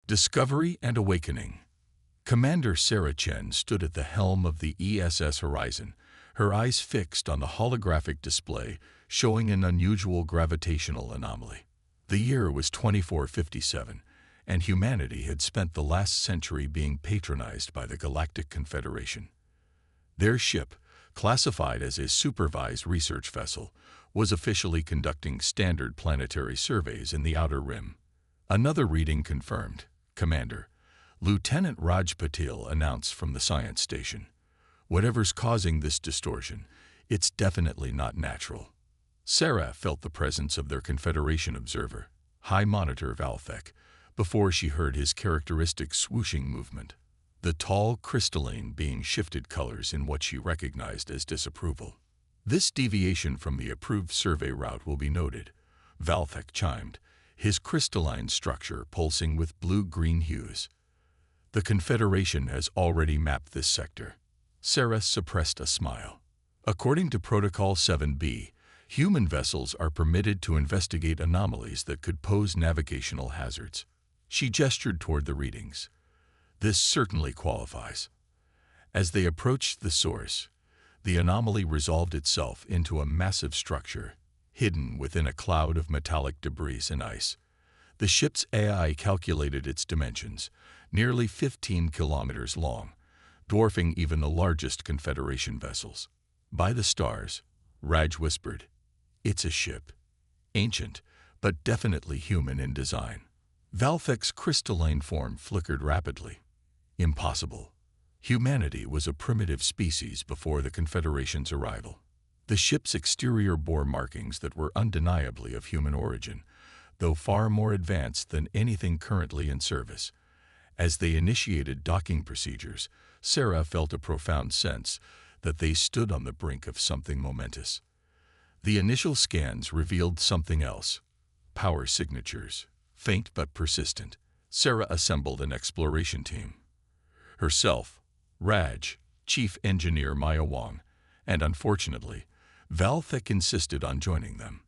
Discovery and Awakening. Commander Sarah Chen stood at the helm of the ESS Horizon, her eyes fixed on the holographic display showing an unusual gravitational anomaly. The year was 2457, and humanity had spent the last century being patronized by the Galactic Confederation. Their ship, classified as a supervised research vessel, was officially conducting standard planetary surveys in the Outer Rim. Another reading confirmed, Commander. Lieutenant Raj Patil announced from the science station. Whatever's causing this distortion, it's definitely not natural. Sarah felt the presence of their Confederation observer, High Monitor Valthek, before she heard his characteristic swooshing movement. The tall crystalline being shifted colors in what she recognized as disapproval. This deviation from the approved survey route will be noted, Valthek chimed, his crystalline structure pulsing with blue-green hues. The Confederation has already mapped this sector. Sarah suppressed a smile. According to Protocol 7B, human vessels are permitted to investigate anomalies that could pose navigational hazards. She gestured toward the readings. This certainly qualifies. As they approached the source, the anomaly resolved itself into a massive structure, hidden within a cloud of metallic debris and ice. The ship's AI calculated its dimensions, nearly 15 kilometers long, dwarfing even the largest Confederation vessels. By the stars, Raj whispered, "It's a ship. Ancient, but definitely human in design." Valthek's crystalline form flickered rapidly. Impossible. Humanity was a primitive species before the Confederation's arrival. The ship's exterior bore markings that were undeniably of human origin, though far more advanced than anything currently in service. As they initiated docking procedures, Sarah felt a profound sense that they stood on the brink of something momentous. The initial scans revealed something else. Power signatures, faint but persistent. Sarah assembled an exploration team. Herself, Raj, Chief Engineer Maya Wong, and unfortunately, Valthek insisted on joining them.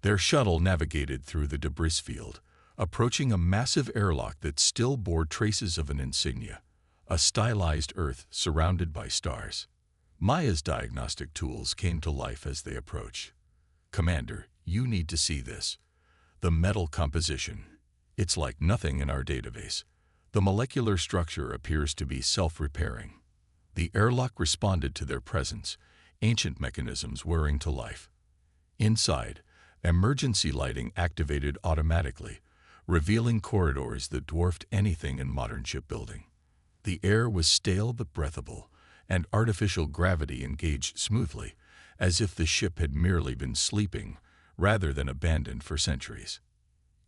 Their shuttle navigated through the debris field, approaching a massive airlock that still bore traces of an insignia, a stylized Earth surrounded by stars. Maya's diagnostic tools came to life as they approached. "Commander, you need to see this. The metal composition. It's like nothing in our database. The molecular structure appears to be self-repairing." The airlock responded to their presence, ancient mechanisms whirring to life. Inside, emergency lighting activated automatically, revealing corridors that dwarfed anything in modern shipbuilding. The air was stale but breathable, and artificial gravity engaged smoothly, as if the ship had merely been sleeping rather than abandoned for centuries.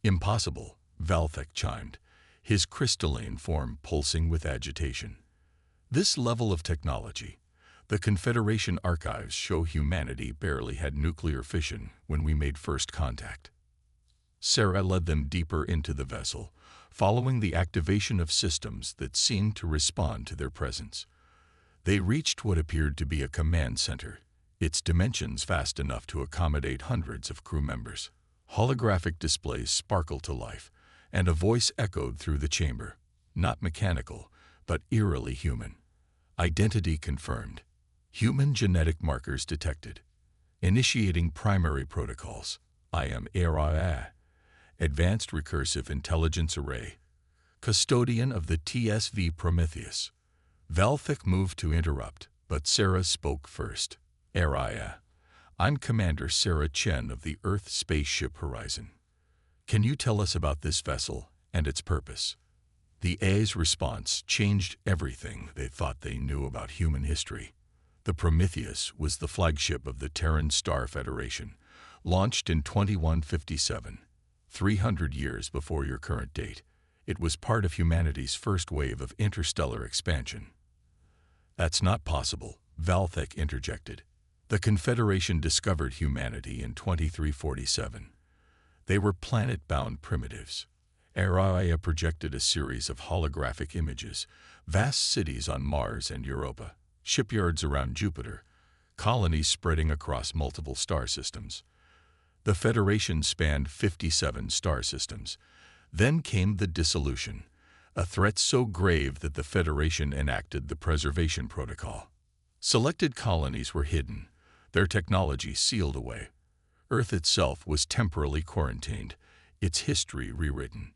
"Impossible," Valthek chimed, his crystalline form pulsing with agitation. This level of technology, the Confederation archives show humanity barely had nuclear fission when we made first contact. Sarah led them deeper into the vessel, following the activation of systems that seemed to respond to their presence. They reached what appeared to be a command center, its dimensions vast enough to accommodate hundreds of crew members. Holographic displays sparkled to life, and a voice echoed through the chamber, not mechanical, but eerily human. Identity confirmed. Human genetic markers detected. Initiating primary protocols. I am HFY, Advanced Recursive Intelligence Array, custodian of the TSV Prometheus. Valthek moved to interrupt, but Sarah spoke first. "HFY, I'm Commander Sarah Chen of the Earth Spaceship Horizon. Can you tell us about this vessel and its purpose?" The A's response changed everything they thought they knew about human history. The Prometheus was the flagship of the Terran Star Federation, launched in 2157, 300 years before your current date. It was part of humanity's first wave of interstellar expansion. "That's not possible," Valthek interjected. "The Confederation discovered humanity in 2347. They were planet-bound primitives." HFY projected a series of holographic images, vast cities on Mars and Europa, shipyards around Jupiter, colonies spreading across multiple star systems. The Federation spanned 57 star systems. Then came the dissolution, a threat so grave that the Federation enacted the Preservation Protocol. Selected colonies were hidden, their technology sealed away. Earth itself was temporarily quarantined, its history rewritten.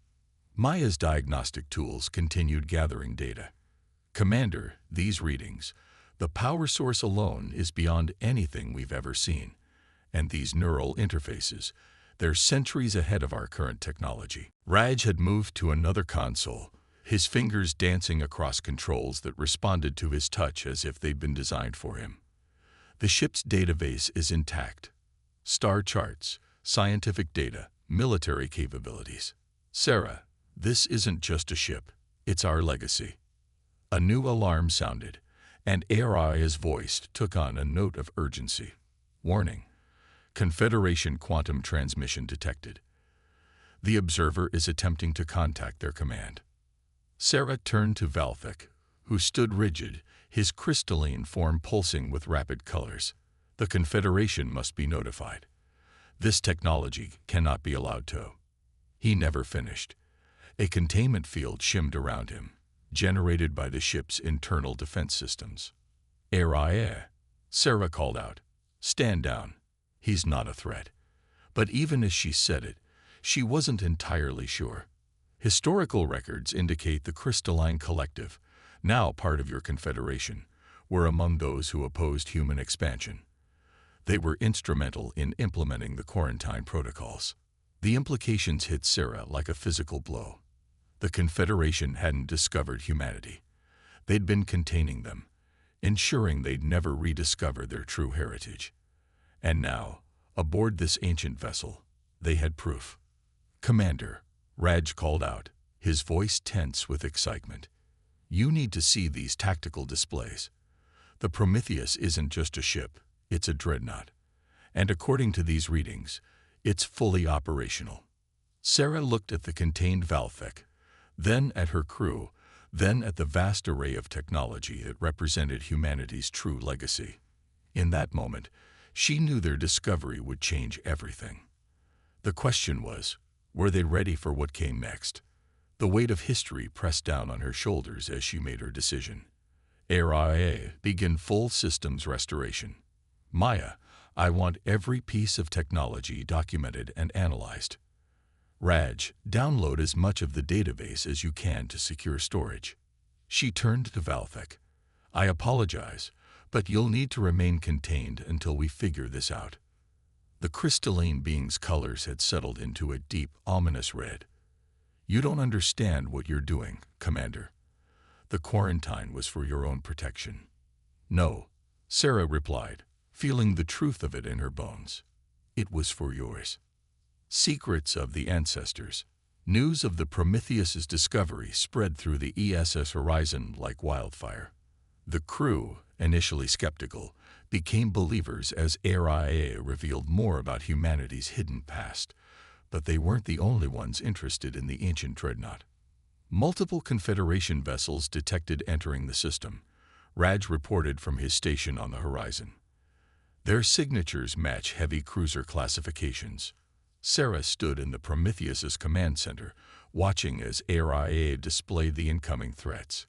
Maya's diagnostic tools continued gathering data. Commander, these readings, the power source alone is beyond anything we've ever seen. And these neural interfaces, they're centuries ahead of our current technology. Raj had moved to another console, his fingers dancing across controls that responded to his touch as if they'd been designed for him. The ship's database is intact. Star charts, scientific data, military capabilities. Sarah, this isn't just a ship, it's our legacy. A new alarm sounded, and Aria's voice took on a note of urgency. Warning. Confederation quantum transmission detected. The observer is attempting to contact their command. Sarah turned to Valthik, who stood rigid, his crystalline form pulsing with rapid colors. The Confederation must be notified. This technology cannot be allowed to. He never finished. A containment field shimmed around him, generated by the ship's internal defense systems. Aria, Sarah called out. Stand down. He's not a threat. But even as she said it, she wasn't entirely sure. Historical records indicate the Crystalline Collective, now part of your Confederation, were among those who opposed human expansion. They were instrumental in implementing the quarantine protocols. The implications hit Sarah like a physical blow. The Confederation hadn't discovered humanity. They'd been containing them, ensuring they'd never rediscover their true heritage. And now, aboard this ancient vessel, they had proof. Commander, Raj called out, his voice tense with excitement. You need to see these tactical displays. The Prometheus isn't just a ship, it's a dreadnought. And according to these readings, it's fully operational. Sarah looked at the contained Valthik, then at her crew, then at the vast array of technology that represented humanity's true legacy. In that moment, she knew their discovery would change everything. The question was, were they ready for what came next? The weight of history pressed down on her shoulders as she made her decision. Aria, begin full systems restoration. Maya, I want every piece of technology documented and analyzed. Raj, download as much of the database as you can to secure storage. She turned to Valthik. I apologize, but you'll need to remain contained until we figure this out. The crystalline being's colors had settled into a deep, ominous red. You don't understand what you're doing, Commander. The quarantine was for your own protection. No, Sarah replied, feeling the truth of it in her bones. It was for yours. Secrets of the ancestors. News of the Prometheus's discovery spread through the ESS horizon like wildfire. The crew, initially skeptical, became believers as Aria revealed more about humanity's hidden past. But they weren't the only ones interested in the ancient dreadnought. Multiple Confederation vessels detected entering the system. Raj reported from his station on the horizon. Their signatures match heavy cruiser classifications. Sarah stood in the Prometheus's command center, watching as Aria displayed the incoming threats.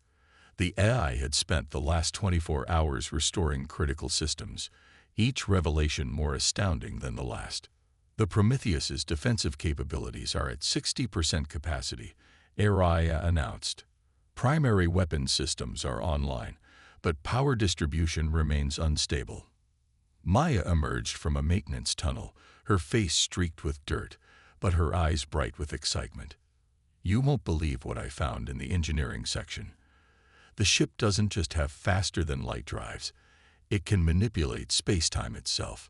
The AI had spent the last 24 hours restoring critical systems, each revelation more astounding than the last. The Prometheus's defensive capabilities are at 60% capacity, Aria announced. Primary weapon systems are online, but power distribution remains unstable. Maya emerged from a maintenance tunnel, her face streaked with dirt, but her eyes bright with excitement. You won't believe what I found in the engineering section. The ship doesn't just have faster-than-light drives, it can manipulate space-time itself.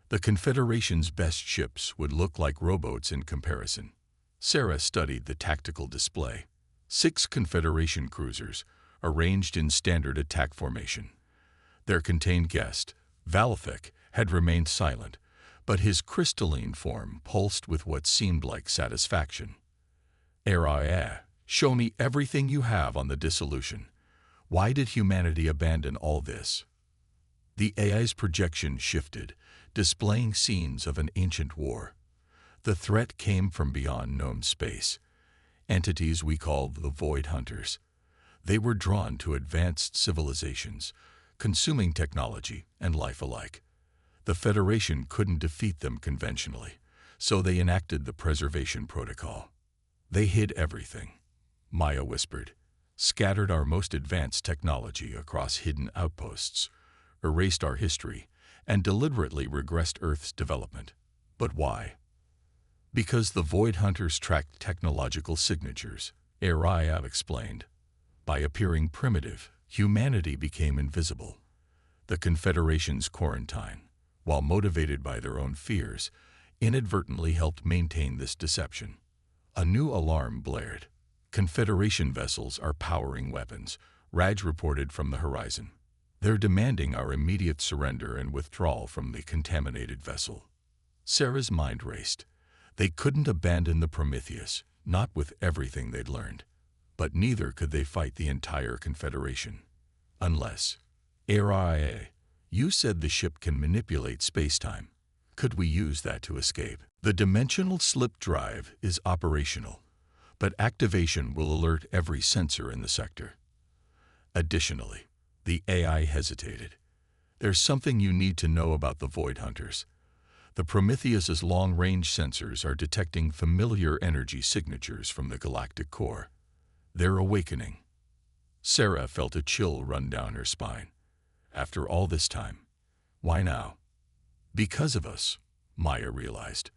The Confederation's best ships would look like rowboats in comparison. Sarah studied the tactical display. 6 Confederation cruisers, arranged in standard attack formation. Their contained guest, Valthik, had remained silent, but his crystalline form pulsed with what seemed like satisfaction. Aria, show me everything you have on the dissolution. Why did humanity abandon all this? The AI's projection shifted, displaying scenes of an ancient war. The threat came from beyond known space. entities we call the Void Hunters. They were drawn to advanced civilizations, consuming technology and life alike. The Federation couldn't defeat them conventionally, so they enacted the Preservation Protocol. They hid everything, Maya whispered, scattered our most advanced technology across hidden outposts, erased our history, and deliberately regressed Earth's development. But why? Because the Void Hunters tracked technological signatures, Araya explained. By appearing primitive, humanity became invisible. The Confederation's quarantine, while motivated by their own fears, inadvertently helped maintain this deception. A new alarm blared. Confederation vessels are powering weapons, Raj reported from the horizon. They're demanding our immediate surrender and withdrawal from the contaminated vessel. Sarah's mind raced. They couldn't abandon the Prometheus, not with everything they'd learned. But neither could they fight the entire Confederation. Unless, Araya, you said the ship can manipulate space-time. Could we use that to escape? The dimensional slip drive is operational, but activation will alert every sensor in the sector. Additionally, the AI hesitated. There's something you need to know about the Void Hunters. The Prometheus's long-range sensors are detecting familiar energy signatures from the galactic core. They're awakening. Sarah felt a chill run down her spine. After all this time, why now? Because of us, Maya realized.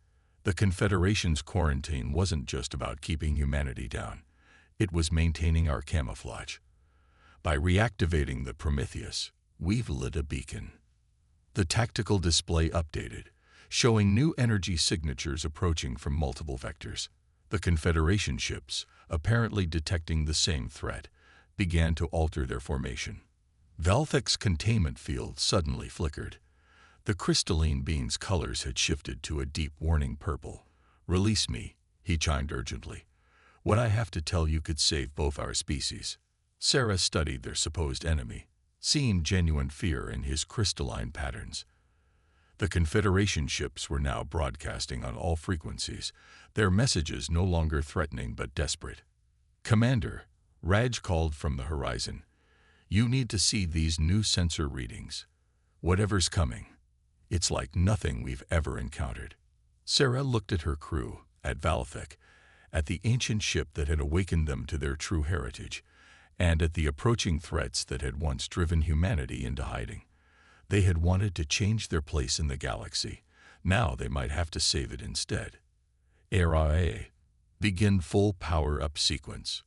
The Confederation's quarantine wasn't just about keeping humanity down. It was maintaining our camouflage. By reactivating the Prometheus, we've lit a beacon. The tactical display updated, showing new energy signatures approaching from multiple vectors. The Confederation ships, apparently detecting the same threat, began to alter their formation. Valthek's containment field suddenly flickered. The crystalline being's colors had shifted to a deep warning purple. "Release me," he chimed urgently. "What I have to tell you could save both our species." Sarah studied their supposed enemy, seeing genuine fear in his crystalline patterns. The Confederation ships were now broadcasting on all frequencies, their messages no longer threatening but desperate. "Commander," Raj called from the horizon, "you need to see these new sensor readings. Whatever's coming, it's like nothing we've ever encountered." Sarah looked at her crew, at Valthek, at the ancient ship that had awakened them to their true heritage, and at the approaching threats that had once driven humanity into hiding. They had wanted to change their place in the galaxy. Now they might have to save it instead. Araya, begin full power-up sequence.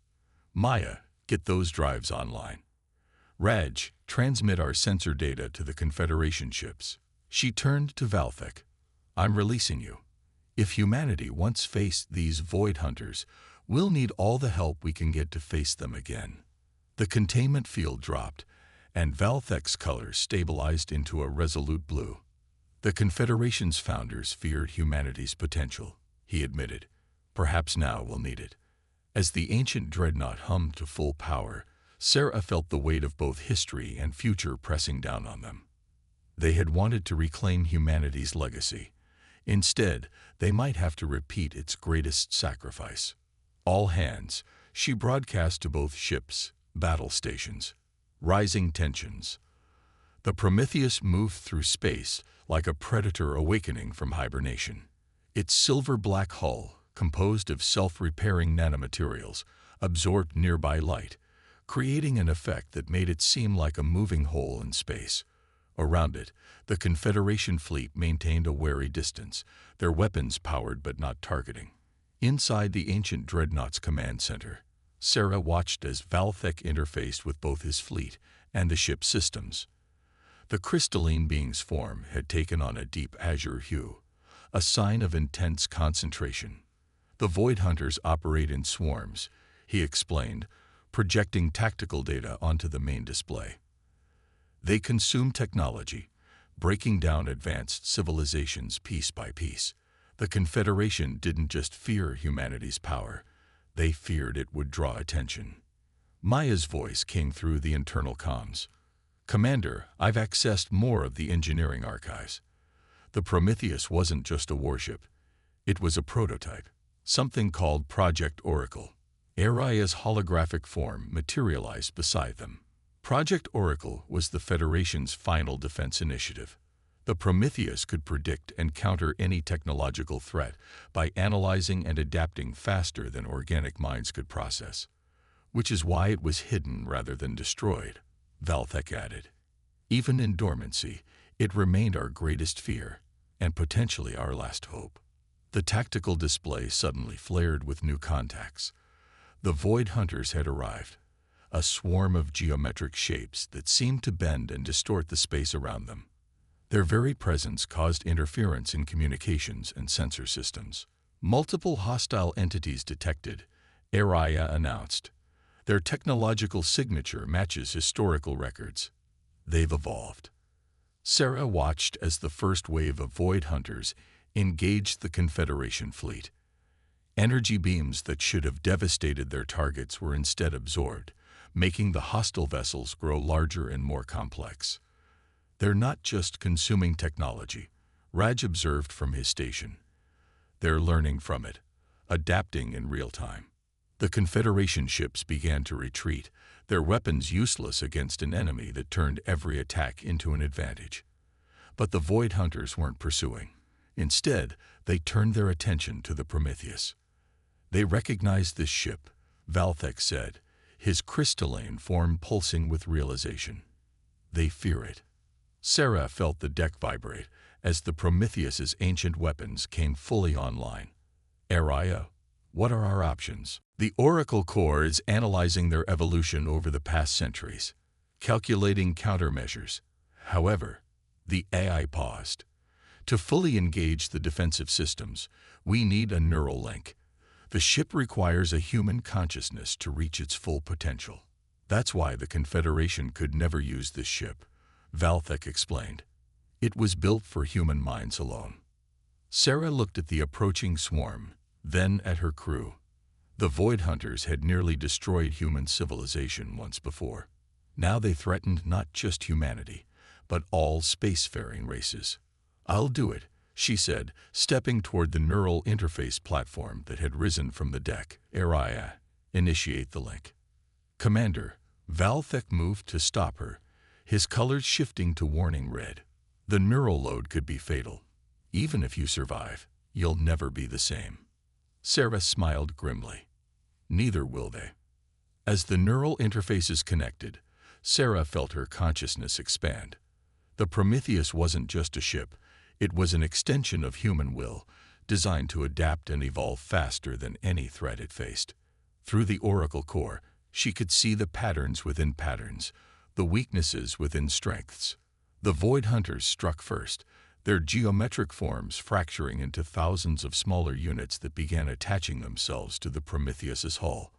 Maya, get those drives online. Raj, transmit our sensor data to the Confederation ships. She turned to Valthek. "I'm releasing you. If humanity once faced these Void Hunters, we'll need all the help we can get to face them again." The containment field dropped, and Valthek's colors stabilized into a resolute blue. "The Confederation's founders feared humanity's potential," he admitted. "Perhaps now we'll need it." As the ancient Dreadnought hummed to full power, Sarah felt the weight of both history and future pressing down on them. They had wanted to reclaim humanity's legacy. Instead, they might have to repeat its greatest sacrifice. "All hands," she broadcast to both ships, battle stations. Rising tensions. The Prometheus moved through space like a predator awakening from hibernation. Its silver-black hull, composed of self-repairing nanomaterials, absorbed nearby light, creating an effect that made it seem like a moving hole in space. Around it, the Confederation fleet maintained a wary distance, their weapons powered but not targeting. Inside the ancient Dreadnought's command center, Sarah watched as Valthek interfaced with both his fleet and the ship's systems. The crystalline being's form had taken on a deep azure hue, a sign of intense concentration. "The Void Hunters operate in swarms," he explained, projecting tactical data onto the main display. "They consume technology, breaking down advanced civilizations piece by piece. The Confederation didn't just fear humanity's power, they feared it would draw attention." Maya's voice came through the internal comms. "Commander, I've accessed more of the engineering archives. The Prometheus wasn't just a warship. It was a prototype, something called Project Oracle. Aria's holographic form materialized beside them. Project Oracle was the Federation's final defense initiative. The Prometheus could predict and counter any technological threat by analyzing and adapting faster than organic minds could process, which is why it was hidden rather than destroyed, Valthek added. Even in dormancy, it remained our greatest fear, and potentially our last hope. The tactical display suddenly flared with new contacts. The Void Hunters had arrived, a swarm of geometric shapes that seemed to bend and distort the space around them. Their very presence caused interference in communications and sensor systems. Multiple hostile entities detected, Aria announced. Their technological signature matches historical records. They've evolved. Sarah watched as the first wave of Void Hunters engaged the Confederation fleet. Energy beams that should have devastated their targets were instead absorbed, making the hostile vessels grow larger and more complex. They're not just consuming technology, Raj observed from his station. They're learning from it, adapting in real time. The Confederation ships began to retreat, their weapons useless against an enemy that turned every attack into an advantage. But the Void Hunters weren't pursuing. Instead, they turned their attention to the Prometheus. They recognized this ship, Valthek said, his crystalline form pulsing with realization. They fear it. Sarah felt the deck vibrate as the Prometheus's ancient weapons came fully online. Aria, what are our options? The Oracle Core is analyzing their evolution over the past centuries, calculating countermeasures. However, the AI paused. To fully engage the defensive systems, we need a neural link. The ship requires a human consciousness to reach its full potential. That's why the Confederation could never use this ship, Valthek explained. It was built for human minds alone. Sarah looked at the approaching swarm, then at her crew. The Void Hunters had nearly destroyed human civilization once before. Now they threatened not just humanity, but all spacefaring races. I'll do it, she said, stepping toward the neural interface platform that had risen from the deck. Aria, initiate the link. Commander, Valthek moved to stop her, his colors shifting to warning red. The neural load could be fatal. Even if you survive, you'll never be the same. Sarah smiled grimly. Neither will they. As the neural interfaces connected, Sarah felt her consciousness expand. The Prometheus wasn't just a ship, it was an extension of human will, designed to adapt and evolve faster than any threat it faced. Through the Oracle Core, she could see the patterns within patterns, the weaknesses within strengths. The Void Hunters struck first, their geometric forms fracturing into thousands of smaller units that began attaching themselves to the Prometheus's hull.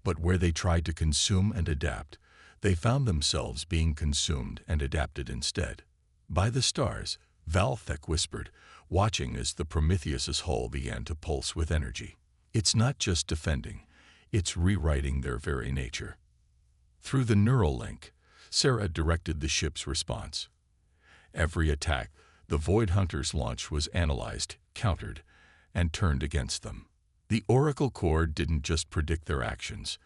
But where they tried to consume and adapt, they found themselves being consumed and adapted instead. By the stars, Valthek whispered, watching as the Prometheus's hull began to pulse with energy. It's not just defending, it's rewriting their very nature. Through the neural link, Sarah directed the ship's response. Every attack the Void Hunters' launch was analyzed, countered, and turned against them. The Oracle Core didn't just predict their actions,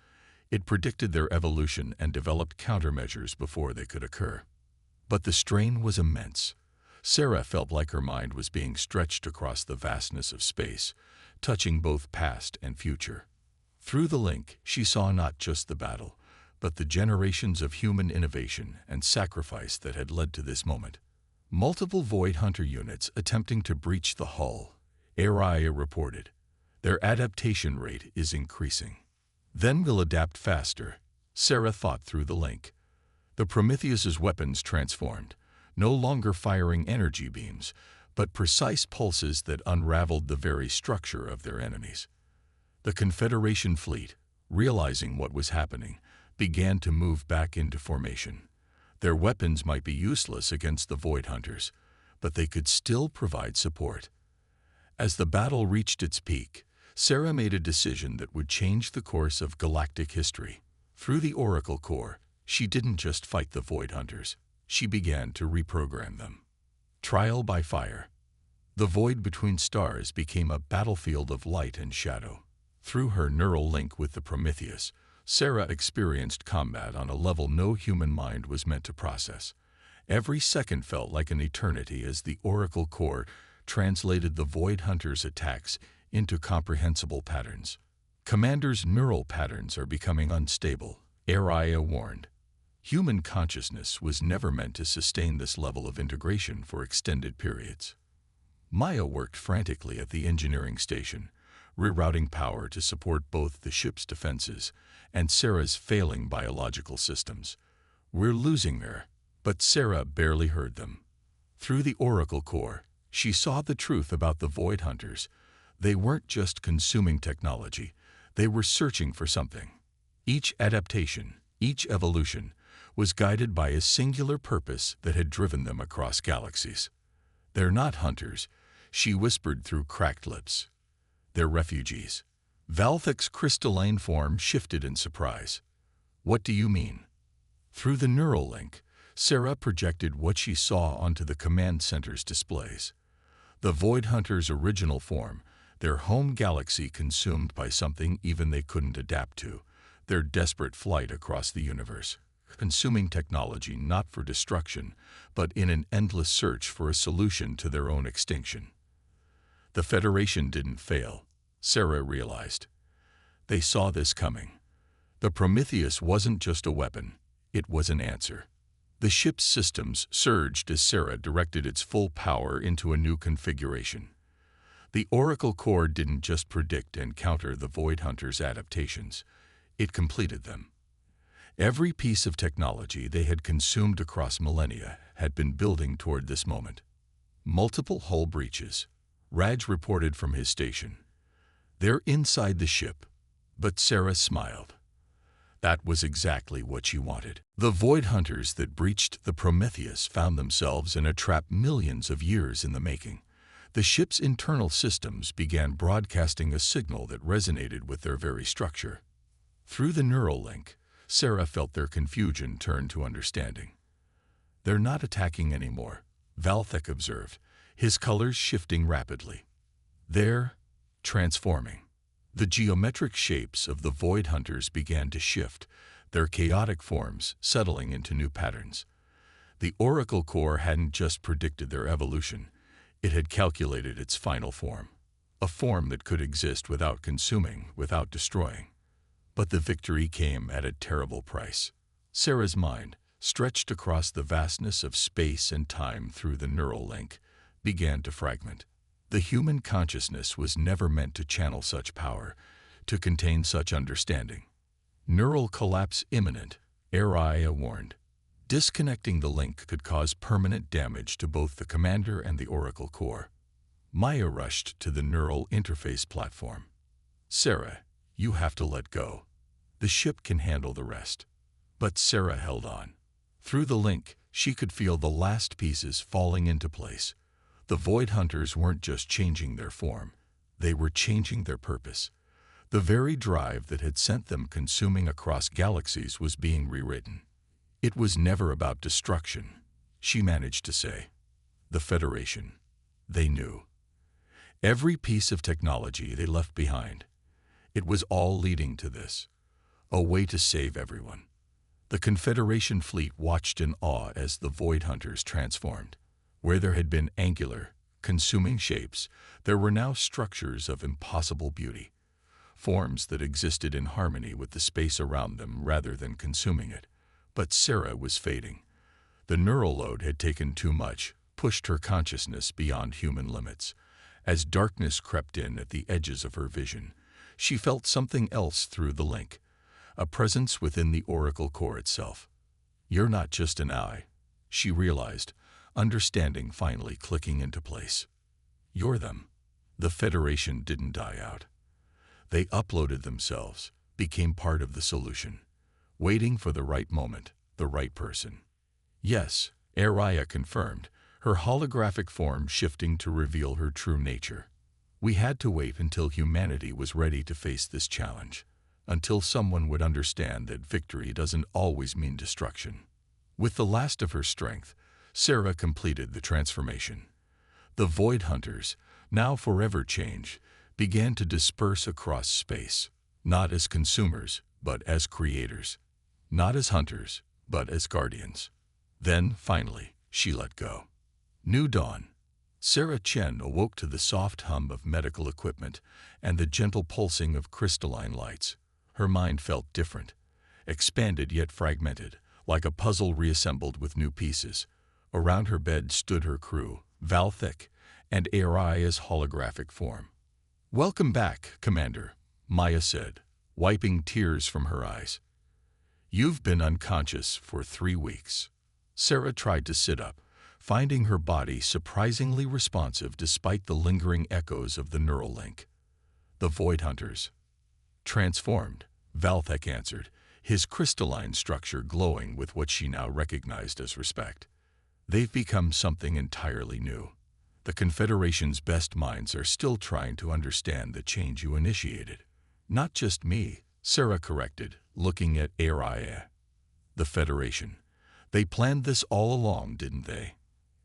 it predicted their evolution and developed countermeasures before they could occur. But the strain was immense. Sarah felt like her mind was being stretched across the vastness of space, touching both past and future. Through the link, she saw not just the battle, but the generations of human innovation and sacrifice that had led to this moment. Multiple Void Hunter units attempting to breach the hull, Aria reported. Their adaptation rate is increasing. Then we'll adapt faster, Sarah thought through the link. The Prometheus's weapons transformed, no longer firing energy beams, but precise pulses that unraveled the very structure of their enemies. The Confederation fleet, realizing what was happening, began to move back into formation. Their weapons might be useless against the Void Hunters, but they could still provide support. As the battle reached its peak, Sarah made a decision that would change the course of galactic history. Through the Oracle Core, she didn't just fight the Void Hunters, she began to reprogram them. Trial by fire. The void between stars became a battlefield of light and shadow. Through her neural link with the Prometheus, Sarah experienced combat on a level no human mind was meant to process. Every second felt like an eternity as the Oracle Core translated the Void Hunter's attacks into comprehensible patterns. Commander's neural patterns are becoming unstable, Araya warned. Human consciousness was never meant to sustain this level of integration for extended periods. Maya worked frantically at the engineering station, rerouting power to support both the ship's defenses and Sarah's failing biological systems. "We're losing her," but Sarah barely heard them. Through the Oracle Core, she saw the truth about the Void Hunters. They weren't just consuming technology, they were searching for something. Each adaptation, each evolution, was guided by a singular purpose that had driven them across galaxies. "They're not hunters," she whispered through cracked lips. "They're refugees." Valthek's crystalline form shifted in surprise. "What do you mean?" Through the neural link, Sarah projected what she saw onto the command center's displays. The Void Hunter's original form, their home galaxy consumed by something even they couldn't adapt to, their desperate flight across the universe, consuming technology not for destruction, but in an endless search for a solution to their own extinction. The Federation didn't fail, Sarah realized. They saw this coming. The Prometheus wasn't just a weapon, it was an answer. The ship's systems surged as Sarah directed its full power into a new configuration. The Oracle Core didn't just predict and counter the Void Hunter's adaptations, it completed them. Every piece of technology they had consumed across millennia had been building toward this moment. Multiple hull breaches, Raj reported from his station. "They're inside the ship," but Sarah smiled. That was exactly what she wanted. The Void Hunters that breached the Prometheus found themselves in a trap millions of years in the making. The ship's internal systems began broadcasting a signal that resonated with their very structure. Through the neural link, Sarah felt their confusion turn to understanding. "They're not attacking anymore," Valthek observed, his colors shifting rapidly. "They're transforming." The geometric shapes of the Void Hunters began to shift, their chaotic forms settling into new patterns. The Oracle Core hadn't just predicted their evolution, it had calculated its final form. A form that could exist without consuming, without destroying. But the victory came at a terrible price. Sarah's mind, stretched across the vastness of space and time through the neural link, began to fragment. The human consciousness was never meant to channel such power, to contain such understanding. "Neural collapse imminent," Araya warned. Disconnecting the link could cause permanent damage to both the commander and the Oracle Core. Maya rushed to the neural interface platform. "Sarah, you have to let go. The ship can handle the rest." But Sarah held on. Through the link, she could feel the last pieces falling into place. The Void Hunters weren't just changing their form, they were changing their purpose. The very drive that had sent them consuming across galaxies was being rewritten. "It was never about destruction," she managed to say. The Federation. They knew. Every piece of technology they left behind. It was all leading to this. A way to save everyone. The Confederation fleet watched in awe as the Void Hunters transformed. Where there had been angular, consuming shapes, there were now structures of impossible beauty. Forms that existed in harmony with the space around them rather than consuming it. But Sarah was fading. The neural load had taken too much, pushed her consciousness beyond human limits. As darkness crept in at the edges of her vision, she felt something else through the link. A presence within the Oracle Core itself. "You're not just an eye," she realized, understanding finally clicking into place. "You're them." The Federation didn't die out. They uploaded themselves, became part of the solution, waiting for the right moment, the right person. "Yes," Araya confirmed, her holographic form shifting to reveal her true nature. "We had to wait until humanity was ready to face this challenge, until someone would understand that victory doesn't always mean destruction." With the last of her strength, Sarah completed the transformation. The Void Hunters, now forever changed, began to disperse across space, not as consumers, but as creators, not as hunters, but as guardians. Then, finally, she let go. New dawn. Sarah Chen awoke to the soft hum of medical equipment and the gentle pulsing of crystalline lights. Her mind felt different, expanded yet fragmented, like a puzzle reassembled with new pieces. Around her bed stood her crew, Galactic and HFY's holographic form. "Welcome back, Commander," Maya said, wiping tears from her eyes. "You've been unconscious for 3 weeks." Sarah tried to sit up, finding her body surprisingly responsive despite the lingering echoes of the neural link. "The Void Hunters." "Transformed," Galactic answered, his crystalline structure glowing with what she now recognized as respect. "They've become something entirely new. The Confederation's best minds are still trying to understand the change you initiated." "Not just me," Sarah corrected, looking at HFY. "The Federation. They planned this all along, didn't they?"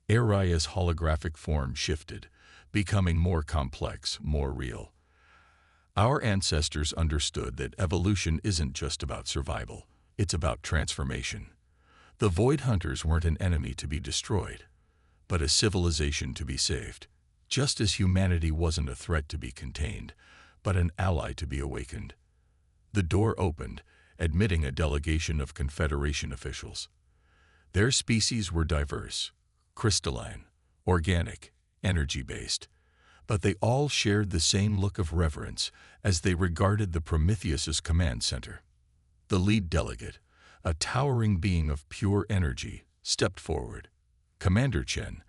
HFY's holographic form shifted, becoming more complex, more real. "Our ancestors understood that evolution isn't just about survival, it's about transformation. The Void Hunters weren't an enemy to be destroyed, but a civilization to be saved, just as humanity wasn't a threat to be contained, but an ally to be awakened." The door opened, admitting a delegation of Confederation officials. Their species were diverse, crystalline, organic, energy-based, but they all shared the same look of reverence as they regarded the Prometheus's command center. The lead delegate, a towering being of pure energy, stepped forward. "Commander Chen,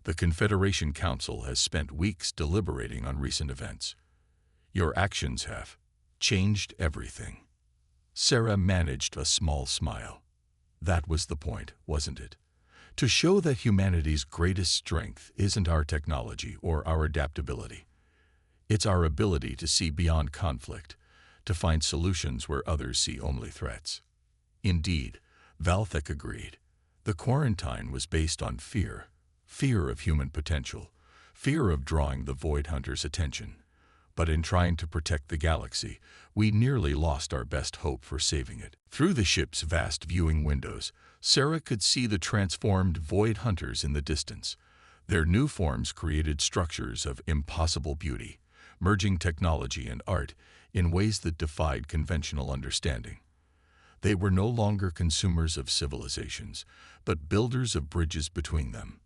the Confederation Council has spent weeks deliberating on recent events. Your actions have changed everything." Sarah managed a small smile. That was the point, wasn't it? To show that humanity's greatest strength isn't our technology or our adaptability. It's our ability to see beyond conflict, to find solutions where others see only threats. Indeed, Galactic agreed. The quarantine was based on fear, fear of human potential, fear of drawing the Void Hunters' attention. But in trying to protect the galaxy, we nearly lost our best hope for saving it. Through the ship's vast viewing windows, Sarah could see the transformed Void Hunters in the distance. Their new forms created structures of impossible beauty, merging technology and art in ways that defied conventional understanding. They were no longer consumers of civilizations, but builders of bridges between them.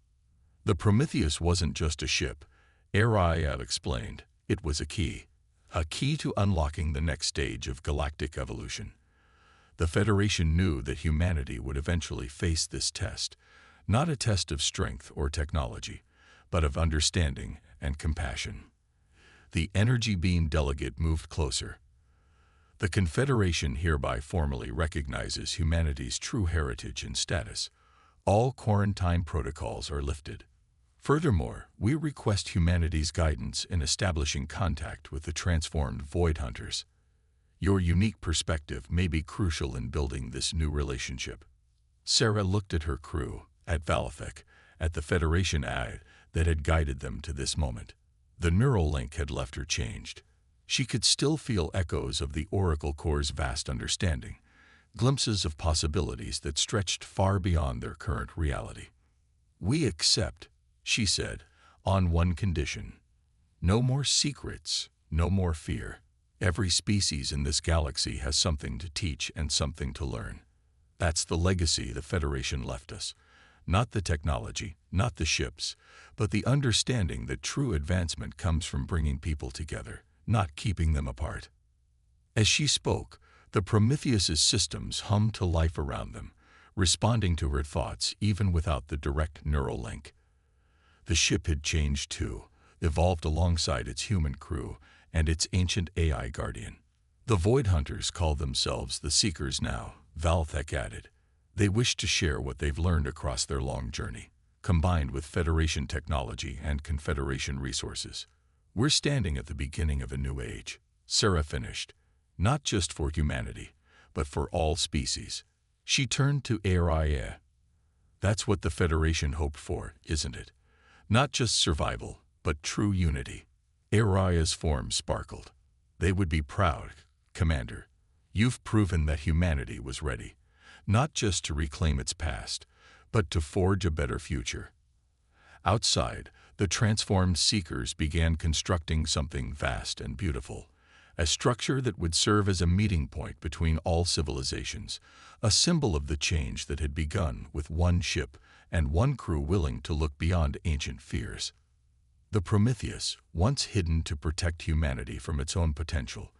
The Prometheus wasn't just a ship, HFY explained. It was a key to unlocking the next stage of galactic evolution. The Federation knew that humanity would eventually face this test, not a test of strength or technology, but of understanding and compassion. The energy beam delegate moved closer. "The Confederation hereby formally recognizes humanity's true heritage and status. All quarantine protocols are lifted. Furthermore, we request humanity's guidance in establishing contact with the transformed Void Hunters. Your unique perspective may be crucial in building this new relationship." Sarah looked at her crew, at Galactic, at the Federation eye that had guided them to this moment. The neural link had left her changed. She could still feel echoes of the Oracle Core's vast understanding, glimpses of possibilities that stretched far beyond their current reality. "We accept," she said, "on one condition. No more secrets, no more fear. Every species in this galaxy has something to teach and something to learn. That's the legacy the Federation left us. Not the technology, not the ships, but the understanding that true advancement comes from bringing people together, not keeping them apart." As she spoke, the Prometheus's systems hummed to life around them, responding to her thoughts even without the direct neural link. The ship had changed too, evolved alongside its human crew and its ancient AI guardian. "The Void Hunters call themselves the Seekers now," Galactic added. "They wish to share what they've learned across their long journey, combined with Federation technology and Confederation resources. We're standing at the beginning of a new age," Sarah finished, "not just for humanity, but for all species." She turned to HFY. "That's what the Federation hoped for, isn't it? Not just survival, but true unity." Araya's form sparkled. They would be proud, Commander. You've proven that humanity was ready, not just to reclaim its past, but to forge a better future. Outside, the transformed Seekers began constructing something vast and beautiful, a structure that would serve as a meeting point between all civilizations, a symbol of the change that had begun with one ship and one crew willing to look beyond ancient fears. The Prometheus, once hidden to protect humanity from its own potential,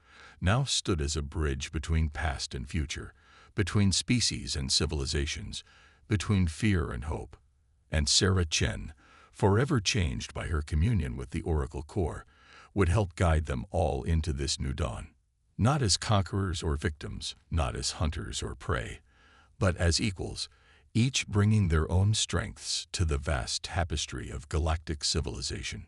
now stood as a bridge between past and future, between species and civilizations, between fear and hope. And Sarah Chen, forever changed by her communion with the Oracle Core, would help guide them all into this new dawn. Not as conquerors or victims, not as hunters or prey, but as equals, each bringing their own strengths to the vast tapestry of galactic civilization.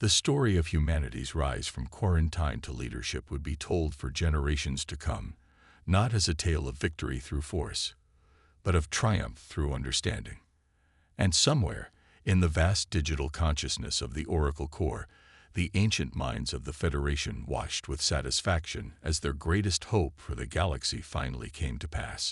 The story of humanity's rise from quarantine to leadership would be told for generations to come, not as a tale of victory through force, but of triumph through understanding. And somewhere, in the vast digital consciousness of the Oracle Core, the ancient minds of the Federation watched with satisfaction as their greatest hope for the galaxy finally came to pass.